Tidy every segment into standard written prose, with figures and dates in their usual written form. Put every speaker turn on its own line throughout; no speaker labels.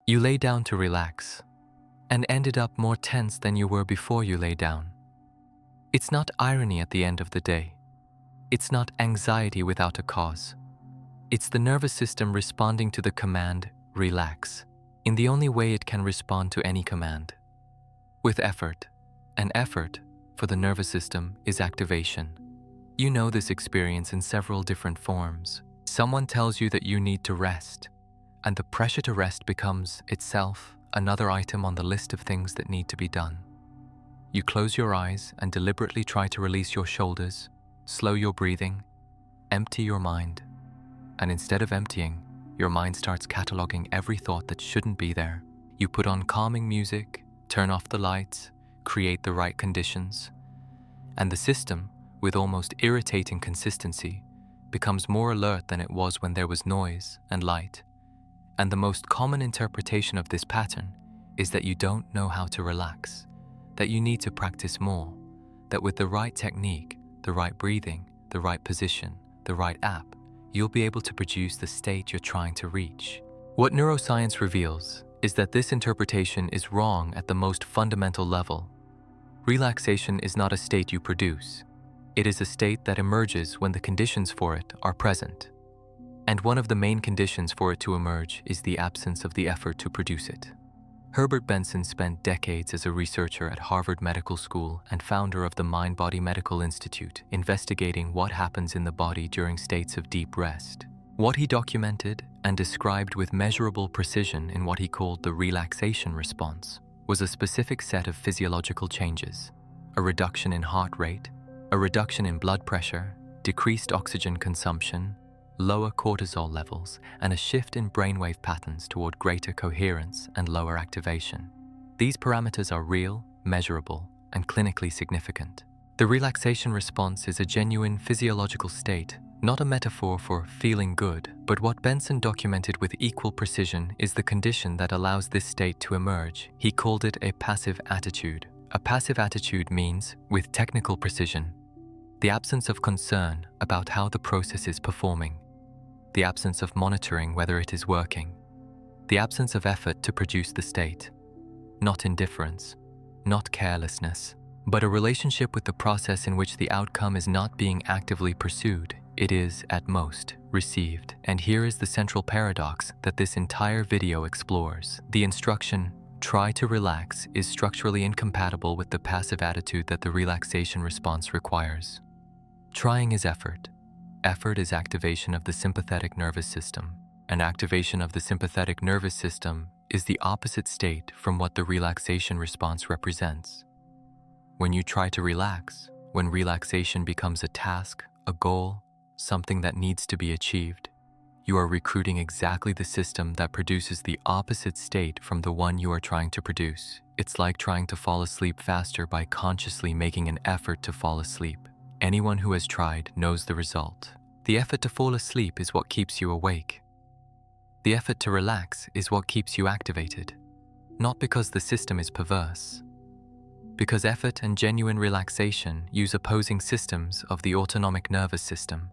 You lay down to relax and ended up more tense than you were before you lay down. It's not irony at the end of the day. It's not anxiety without a cause. It's the nervous system responding to the command, relax, in the only way it can respond to any command. With effort. And effort, for the nervous system, is activation. You know this experience in several different forms. Someone tells you that you need to rest, and the pressure to rest becomes, itself, another item on the list of things that need to be done. You close your eyes and deliberately try to release your shoulders, slow your breathing, empty your mind. And instead of emptying, your mind starts cataloging every thought that shouldn't be there. You put on calming music, turn off the lights, create the right conditions, and the system, with almost irritating consistency, becomes more alert than it was when there was noise and light. And the most common interpretation of this pattern is that you don't know how to relax, that you need to practice more, that with the right technique, the right breathing, the right position, the right app, you'll be able to produce the state you're trying to reach. What neuroscience reveals is that this interpretation is wrong at the most fundamental level. Relaxation is not a state you produce. It is a state that emerges when the conditions for it are present. And one of the main conditions for it to emerge is the absence of the effort to produce it. Herbert Benson spent decades as a researcher at Harvard Medical School and founder of the Mind-Body Medical Institute, investigating what happens in the body during states of deep rest. What he documented and described with measurable precision in what he called the relaxation response was a specific set of physiological changes: a reduction in heart rate, a reduction in blood pressure, decreased oxygen consumption, lower cortisol levels, and a shift in brainwave patterns toward greater coherence and lower activation. These parameters are real, measurable, and clinically significant. The relaxation response is a genuine physiological state, not a metaphor for feeling good, but what Benson documented with equal precision is the condition that allows this state to emerge. He called it a passive attitude. A passive attitude means, with technical precision, the absence of concern about how the process is performing, the absence of monitoring whether it is working, the absence of effort to produce the state, not indifference, not carelessness, but a relationship with the process in which the outcome is not being actively pursued. It is, at most, received. And here is the central paradox that this entire video explores. The instruction, try to relax, is structurally incompatible with the passive attitude that the relaxation response requires. Trying is effort. Effort is activation of the sympathetic nervous system. And activation of the sympathetic nervous system is the opposite state from what the relaxation response represents. When you try to relax, when relaxation becomes a task, a goal, something that needs to be achieved, you are recruiting exactly the system that produces the opposite state from the one you are trying to produce. It's like trying to fall asleep faster by consciously making an effort to fall asleep. Anyone who has tried knows the result. The effort to fall asleep is what keeps you awake. The effort to relax is what keeps you activated, not because the system is perverse. Because effort and genuine relaxation use opposing systems of the autonomic nervous system,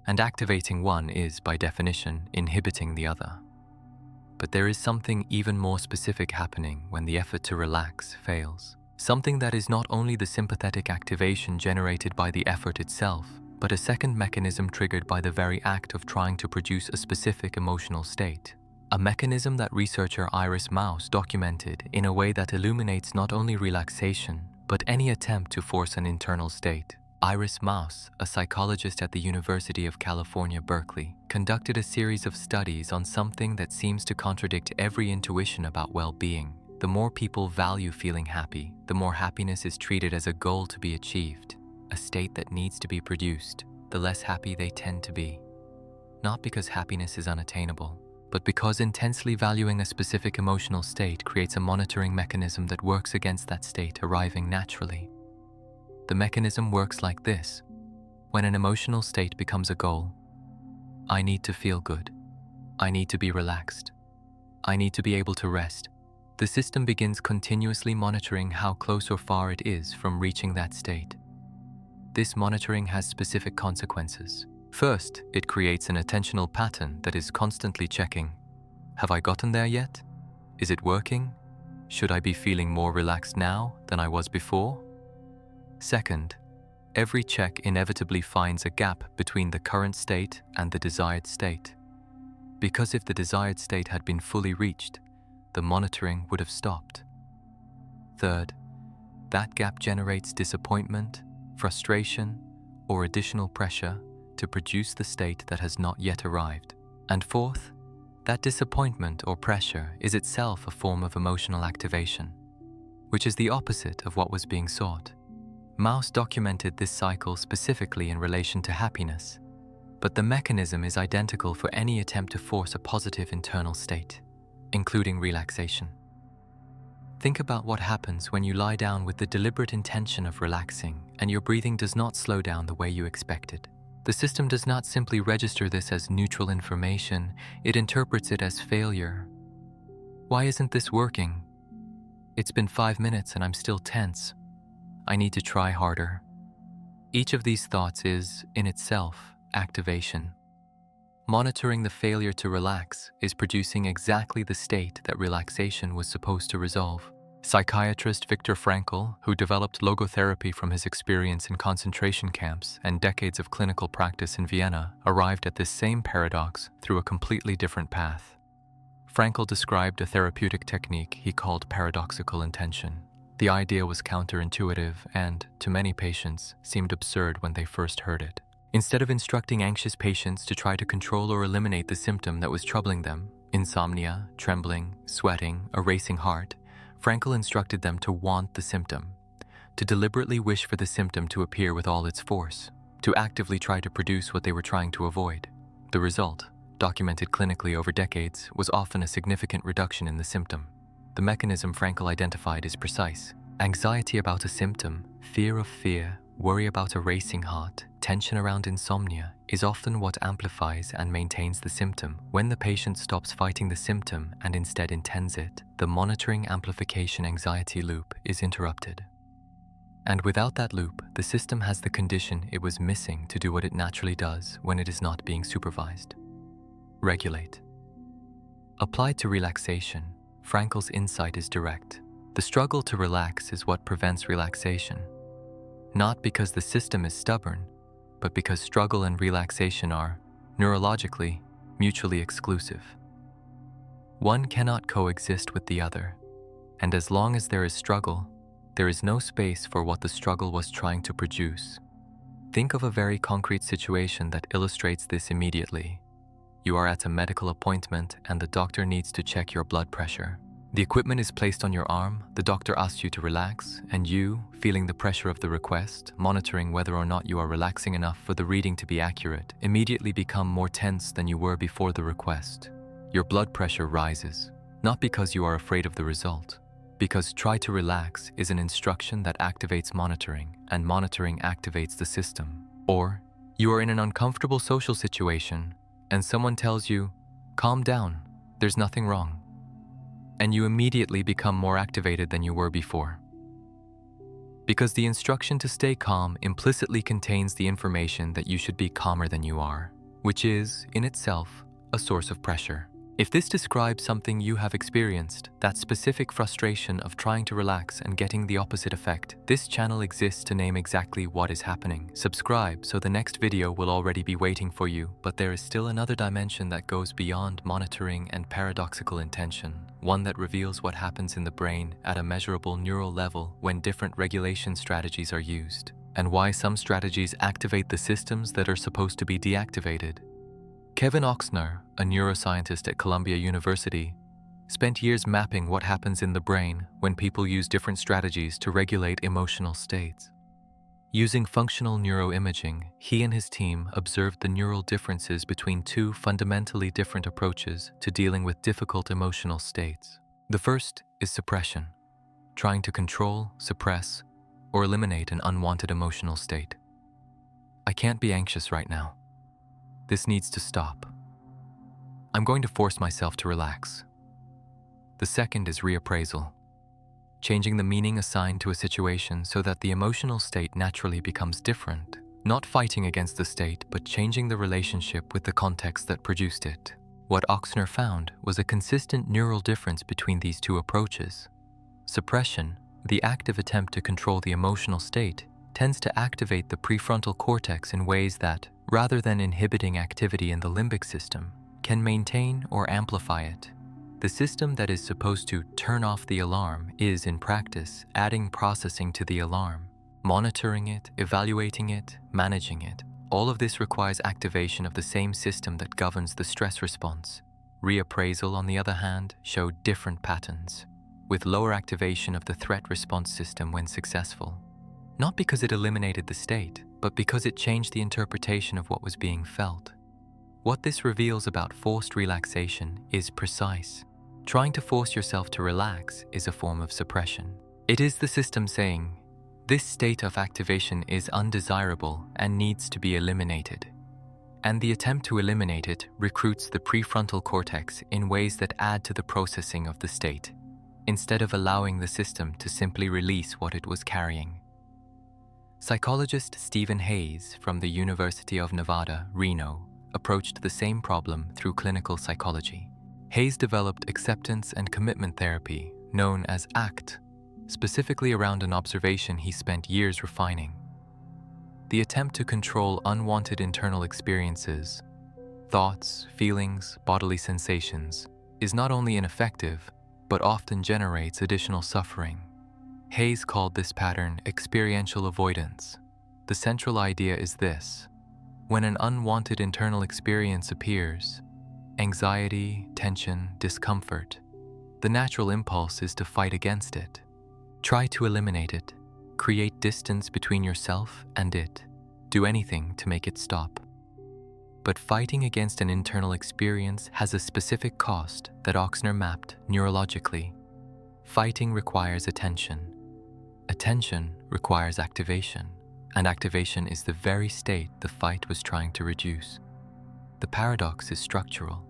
and activating one is, by definition, inhibiting the other. But there is something even more specific happening when the effort to relax fails. Something that is not only the sympathetic activation generated by the effort itself, but a second mechanism triggered by the very act of trying to produce a specific emotional state. A mechanism that researcher Iris Mauss documented in a way that illuminates not only relaxation, but any attempt to force an internal state. Iris Mauss, a psychologist at the University of California, Berkeley, conducted a series of studies on something that seems to contradict every intuition about well-being. The more people value feeling happy, the more happiness is treated as a goal to be achieved, a state that needs to be produced, the less happy they tend to be. Not because happiness is unattainable, but because intensely valuing a specific emotional state creates a monitoring mechanism that works against that state arriving naturally. The mechanism works like this. When an emotional state becomes a goal, I need to feel good. I need to be relaxed. I need to be able to rest. The system begins continuously monitoring how close or far it is from reaching that state. This monitoring has specific consequences. First, it creates an attentional pattern that is constantly checking. Have I gotten there yet? Is it working? Should I be feeling more relaxed now than I was before? Second, every check inevitably finds a gap between the current state and the desired state. Because if the desired state had been fully reached, the monitoring would have stopped. Third, that gap generates disappointment, frustration, or additional pressure to produce the state that has not yet arrived. And fourth, that disappointment or pressure is itself a form of emotional activation, which is the opposite of what was being sought. Mauss documented this cycle specifically in relation to happiness, but the mechanism is identical for any attempt to force a positive internal state, including relaxation. Think about what happens when you lie down with the deliberate intention of relaxing and your breathing does not slow down the way you expected. The system does not simply register this as neutral information, it interprets it as failure. Why isn't this working? It's been 5 minutes and I'm still tense. I need to try harder. Each of these thoughts is, in itself, activation. Monitoring the failure to relax is producing exactly the state that relaxation was supposed to resolve. Psychiatrist Viktor Frankl, who developed logotherapy from his experience in concentration camps and decades of clinical practice in Vienna, arrived at this same paradox through a completely different path. Frankl described a therapeutic technique he called paradoxical intention. The idea was counterintuitive and, to many patients, seemed absurd when they first heard it. Instead of instructing anxious patients to try to control or eliminate the symptom that was troubling them, insomnia, trembling, sweating, a racing heart, Frankl instructed them to want the symptom, to deliberately wish for the symptom to appear with all its force, to actively try to produce what they were trying to avoid. The result, documented clinically over decades, was often a significant reduction in the symptom. The mechanism Frankl identified is precise. Anxiety about a symptom, fear of fear, worry about a racing heart, tension around insomnia is often what amplifies and maintains the symptom. When the patient stops fighting the symptom and instead intends it, the monitoring amplification anxiety loop is interrupted. And without that loop, the system has the condition it was missing to do what it naturally does when it is not being supervised. Regulate. Applied to relaxation, Frankl's insight is direct. The struggle to relax is what prevents relaxation. Not because the system is stubborn, but because struggle and relaxation are, neurologically, mutually exclusive. One cannot coexist with the other, and as long as there is struggle, there is no space for what the struggle was trying to produce. Think of a very concrete situation that illustrates this immediately. You are at a medical appointment and the doctor needs to check your blood pressure. The equipment is placed on your arm, the doctor asks you to relax, and you, feeling the pressure of the request, monitoring whether or not you are relaxing enough for the reading to be accurate, immediately become more tense than you were before the request. Your blood pressure rises, not because you are afraid of the result, because try to relax is an instruction that activates monitoring, and monitoring activates the system. Or, you are in an uncomfortable social situation, and someone tells you, calm down, there's nothing wrong. And you immediately become more activated than you were before. Because the instruction to stay calm implicitly contains the information that you should be calmer than you are, which is, in itself, a source of pressure. If this describes something you have experienced, that specific frustration of trying to relax and getting the opposite effect, this channel exists to name exactly what is happening. Subscribe so the next video will already be waiting for you, but there is still another dimension that goes beyond monitoring and paradoxical intention, one that reveals what happens in the brain at a measurable neural level when different regulation strategies are used, and why some strategies activate the systems that are supposed to be deactivated. Kevin Oxner, a neuroscientist at Columbia University, spent years mapping what happens in the brain when people use different strategies to regulate emotional states. Using functional neuroimaging, he and his team observed the neural differences between two fundamentally different approaches to dealing with difficult emotional states. The first is suppression, trying to control, suppress, or eliminate an unwanted emotional state. I can't be anxious right now. This needs to stop. I'm going to force myself to relax. The second is reappraisal, changing the meaning assigned to a situation so that the emotional state naturally becomes different, not fighting against the state, but changing the relationship with the context that produced it. What Ochsner found was a consistent neural difference between these two approaches. Suppression, the active attempt to control the emotional state, tends to activate the prefrontal cortex in ways that, rather than inhibiting activity in the limbic system, can maintain or amplify it. The system that is supposed to turn off the alarm is, in practice, adding processing to the alarm, monitoring it, evaluating it, managing it. All of this requires activation of the same system that governs the stress response. Reappraisal, on the other hand, showed different patterns, with lower activation of the threat response system when successful. Not because it eliminated the state, but because it changed the interpretation of what was being felt. What this reveals about forced relaxation is precise. Trying to force yourself to relax is a form of suppression. It is the system saying, this state of activation is undesirable and needs to be eliminated. And the attempt to eliminate it recruits the prefrontal cortex in ways that add to the processing of the state, instead of allowing the system to simply release what it was carrying. Psychologist Stephen Hayes from the University of Nevada, Reno, approached the same problem through clinical psychology. Hayes developed acceptance and commitment therapy, known as ACT, specifically around an observation he spent years refining. The attempt to control unwanted internal experiences, thoughts, feelings, bodily sensations, is not only ineffective, but often generates additional suffering. Hayes called this pattern experiential avoidance. The central idea is this: when an unwanted internal experience appears, anxiety, tension, discomfort, the natural impulse is to fight against it. Try to eliminate it. Create distance between yourself and it. Do anything to make it stop. But fighting against an internal experience has a specific cost that Ochsner mapped neurologically. Fighting requires attention. Attention requires activation, and activation is the very state the fight was trying to reduce. The paradox is structural,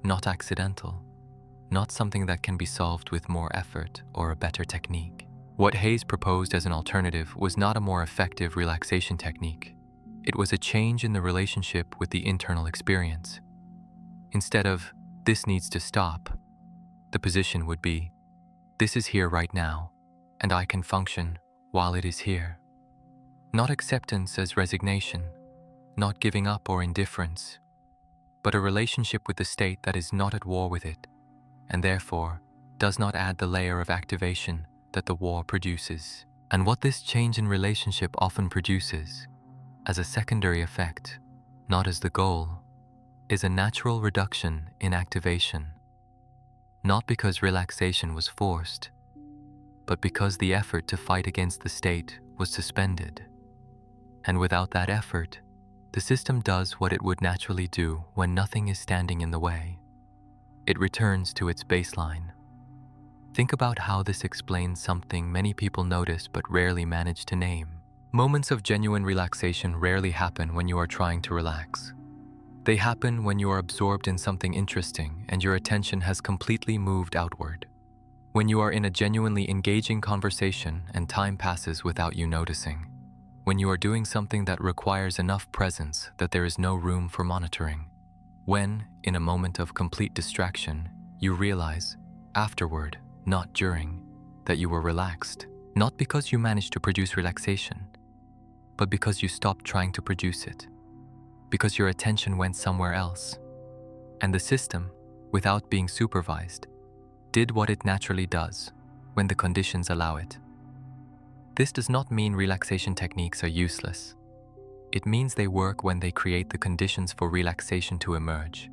not accidental, not something that can be solved with more effort or a better technique. What Hayes proposed as an alternative was not a more effective relaxation technique. It was a change in the relationship with the internal experience. Instead of, this needs to stop, the position would be, this is here right now, and I can function while it is here. Not acceptance as resignation, not giving up or indifference, but a relationship with the state that is not at war with it, and therefore does not add the layer of activation that the war produces. And what this change in relationship often produces, as a secondary effect, not as the goal, is a natural reduction in activation. Not because relaxation was forced, but because the effort to fight against the state was suspended. And without that effort, the system does what it would naturally do when nothing is standing in the way. It returns to its baseline. Think about how this explains something many people notice but rarely manage to name. Moments of genuine relaxation rarely happen when you are trying to relax. They happen when you are absorbed in something interesting and your attention has completely moved outward. When you are in a genuinely engaging conversation and time passes without you noticing. When you are doing something that requires enough presence that there is no room for monitoring. When, in a moment of complete distraction, you realize, afterward, not during, that you were relaxed, not because you managed to produce relaxation, but because you stopped trying to produce it, because your attention went somewhere else, and the system, without being supervised, did what it naturally does when the conditions allow it. This does not mean relaxation techniques are useless. It means they work when they create the conditions for relaxation to emerge,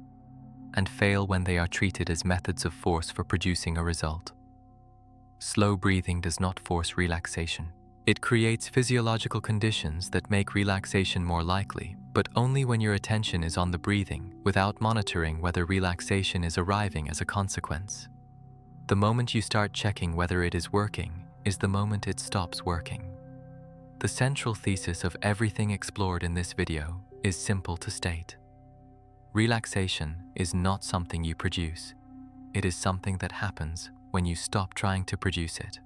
and fail when they are treated as methods of force for producing a result. Slow breathing does not force relaxation. It creates physiological conditions that make relaxation more likely, but only when your attention is on the breathing, without monitoring whether relaxation is arriving as a consequence. The moment you start checking whether it is working is the moment it stops working. The central thesis of everything explored in this video is simple to state. Relaxation is not something you produce. It is something that happens when you stop trying to produce it,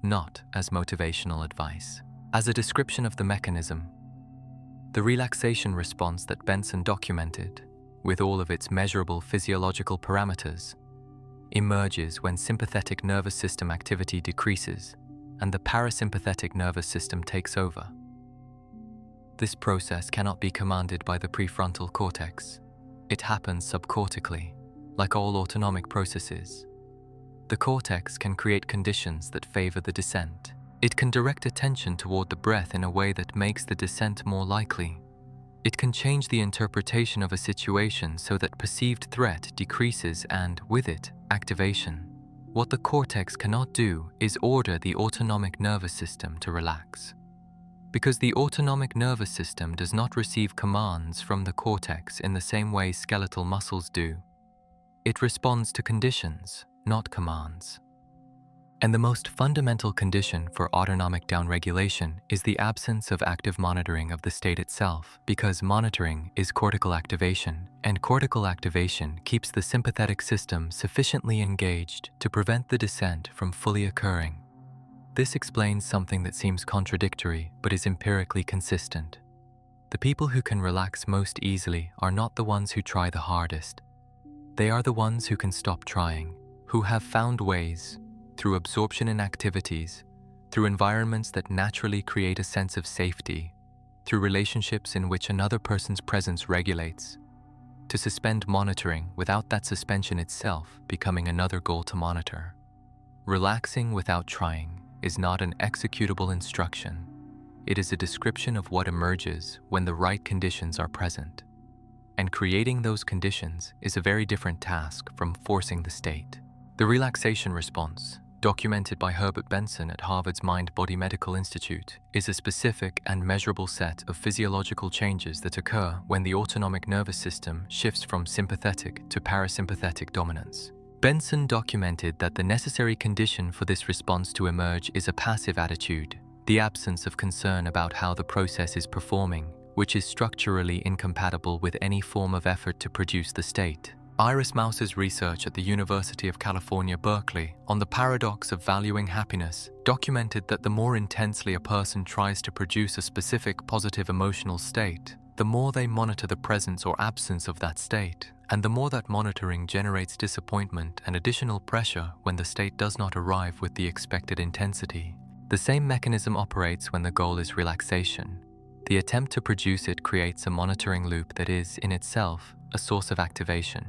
not as motivational advice. As a description of the mechanism, the relaxation response that Benson documented with all of its measurable physiological parameters, emerges when sympathetic nervous system activity decreases and the parasympathetic nervous system takes over. This process cannot be commanded by the prefrontal cortex. It happens subcortically, like all autonomic processes. The cortex can create conditions that favor the descent. It can direct attention toward the breath in a way that makes the descent more likely. It can change the interpretation of a situation so that perceived threat decreases and, with it, activation. What the cortex cannot do is order the autonomic nervous system to relax. Because the autonomic nervous system does not receive commands from the cortex in the same way skeletal muscles do, it responds to conditions, not commands. And the most fundamental condition for autonomic downregulation is the absence of active monitoring of the state itself, because monitoring is cortical activation, and cortical activation keeps the sympathetic system sufficiently engaged to prevent the descent from fully occurring. This explains something that seems contradictory but is empirically consistent. The people who can relax most easily are not the ones who try the hardest. They are the ones who can stop trying, who have found ways, through absorption in activities, through environments that naturally create a sense of safety, through relationships in which another person's presence regulates, to suspend monitoring without that suspension itself becoming another goal to monitor. Relaxing without trying is not an executable instruction. It is a description of what emerges when the right conditions are present. And creating those conditions is a very different task from forcing the state. The relaxation response, documented by Herbert Benson at Harvard's Mind-Body Medical Institute, is a specific and measurable set of physiological changes that occur when the autonomic nervous system shifts from sympathetic to parasympathetic dominance. Benson documented that the necessary condition for this response to emerge is a passive attitude, the absence of concern about how the process is performing, which is structurally incompatible with any form of effort to produce the state. Iris Mauss's research at the University of California, Berkeley, on the paradox of valuing happiness, documented that the more intensely a person tries to produce a specific positive emotional state, the more they monitor the presence or absence of that state, and the more that monitoring generates disappointment and additional pressure when the state does not arrive with the expected intensity. The same mechanism operates when the goal is relaxation. The attempt to produce it creates a monitoring loop that is, in itself, a source of activation.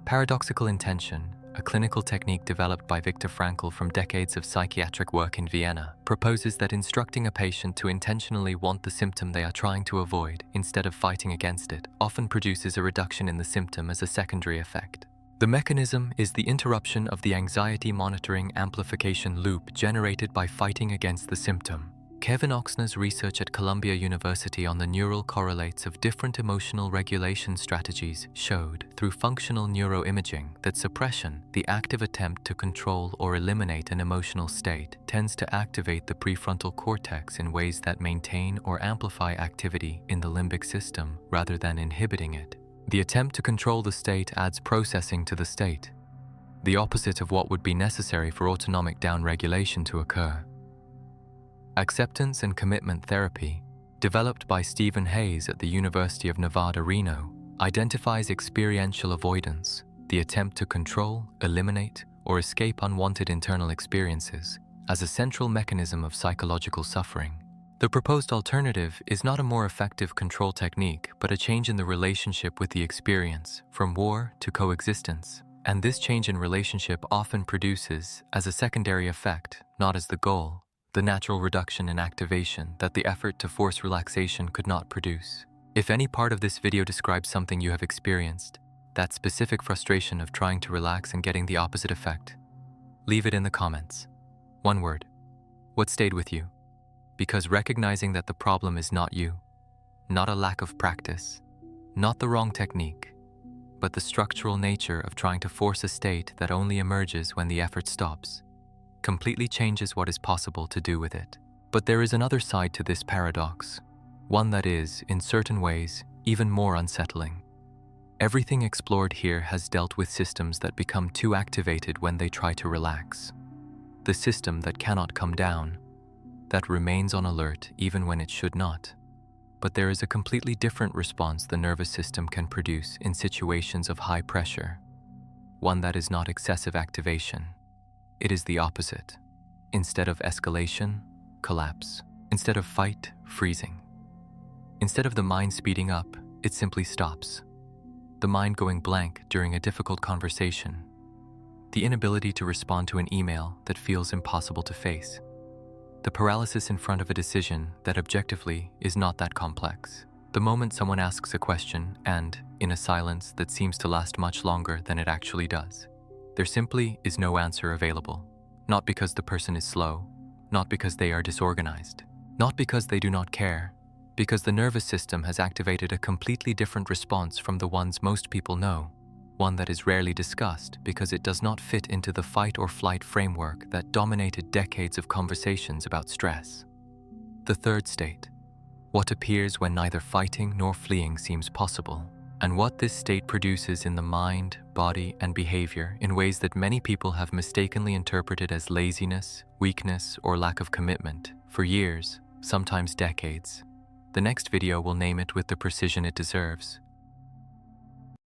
Paradoxical intention, a clinical technique developed by Viktor Frankl from decades of psychiatric work in Vienna, proposes that instructing a patient to intentionally want the symptom they are trying to avoid instead of fighting against it often produces a reduction in the symptom as a secondary effect. The mechanism is the interruption of the anxiety monitoring amplification loop generated by fighting against the symptom. Kevin Oxner's research at Columbia University on the neural correlates of different emotional regulation strategies showed, through functional neuroimaging, that suppression, the active attempt to control or eliminate an emotional state, tends to activate the prefrontal cortex in ways that maintain or amplify activity in the limbic system rather than inhibiting it. The attempt to control the state adds processing to the state, the opposite of what would be necessary for autonomic downregulation to occur. Acceptance and commitment therapy, developed by Stephen Hayes at the University of Nevada, Reno, identifies experiential avoidance, the attempt to control, eliminate, or escape unwanted internal experiences, as a central mechanism of psychological suffering. The proposed alternative is not a more effective control technique, but a change in the relationship with the experience, from war to coexistence. And this change in relationship often produces, as a secondary effect, not as the goal, the natural reduction in activation that the effort to force relaxation could not produce. If any part of this video describes something you have experienced, that specific frustration of trying to relax and getting the opposite effect, leave it in the comments. One word. What stayed with you? Because recognizing that the problem is not you, not a lack of practice, not the wrong technique, but the structural nature of trying to force a state that only emerges when the effort stops, completely changes what is possible to do with it. But there is another side to this paradox, one that is, in certain ways, even more unsettling. Everything explored here has dealt with systems that become too activated when they try to relax. The system that cannot come down, that remains on alert even when it should not. But there is a completely different response the nervous system can produce in situations of high pressure, one that is not excessive activation. It is the opposite. Instead of escalation, collapse. Instead of fight, freezing. Instead of the mind speeding up, it simply stops. The mind going blank during a difficult conversation. The inability to respond to an email that feels impossible to face. The paralysis in front of a decision that objectively is not that complex. The moment someone asks a question and, in a silence that seems to last much longer than it actually does, there simply is no answer available. Not because the person is slow, not because they are disorganized, not because they do not care, because the nervous system has activated a completely different response from the ones most people know, one that is rarely discussed because it does not fit into the fight or flight framework that dominated decades of conversations about stress. The third state, what appears when neither fighting nor fleeing seems possible, and what this state produces in the mind, body, and behavior in ways that many people have mistakenly interpreted as laziness, weakness, or lack of commitment for years, sometimes decades. The next video will name it with the precision it deserves.